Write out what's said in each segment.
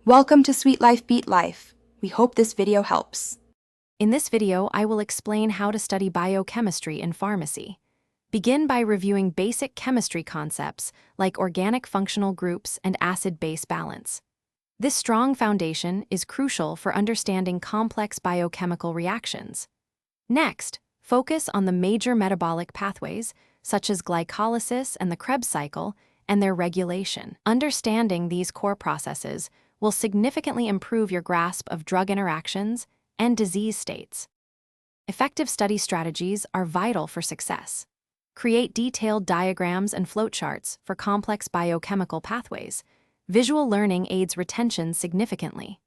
Welcome to Sweet Life Beat Life. We hope this video helps. In this video, I will explain how to study biochemistry in pharmacy. Begin by reviewing basic chemistry concepts like organic functional groups and acid-base balance. This strong foundation is crucial for understanding complex biochemical reactions. Next, focus on the major metabolic pathways, such as glycolysis and the Krebs cycle, and their regulation. Understanding these core processes will significantly improve your grasp of drug interactions and disease states. Effective study strategies are vital for success. Create detailed diagrams and flowcharts for complex biochemical pathways. Visual learning aids retention significantly.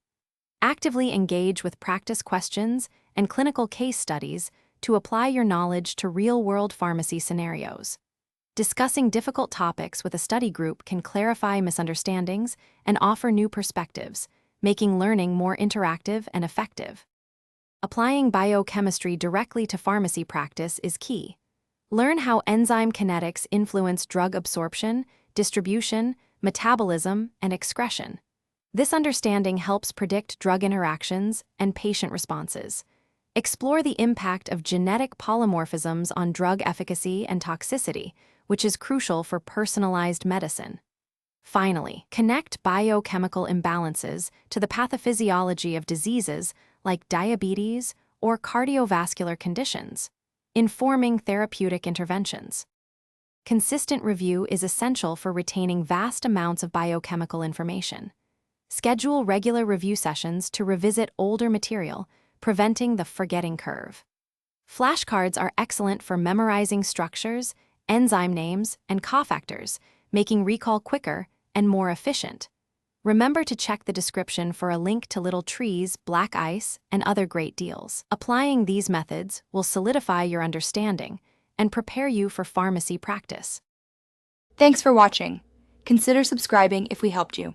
Actively engage with practice questions and clinical case studies to apply your knowledge to real-world pharmacy scenarios. Discussing difficult topics with a study group can clarify misunderstandings and offer new perspectives, making learning more interactive and effective. Applying biochemistry directly to pharmacy practice is key. Learn how enzyme kinetics influence drug absorption, distribution, metabolism, and excretion. This understanding helps predict drug interactions and patient responses. Explore the impact of genetic polymorphisms on drug efficacy and toxicity, which is crucial for personalized medicine. Finally, connect biochemical imbalances to the pathophysiology of diseases like diabetes or cardiovascular conditions, informing therapeutic interventions. Consistent review is essential for retaining vast amounts of biochemical information. Schedule regular review sessions to revisit older material, preventing the forgetting curve. Flashcards are excellent for memorizing structures, enzyme names, and cofactors, making recall quicker and more efficient. Remember to check the description for a link to little trees, black ice, and other great deals. Applying these methods will solidify your understanding and prepare you for pharmacy practice. Thanks for watching. Consider subscribing if we helped you.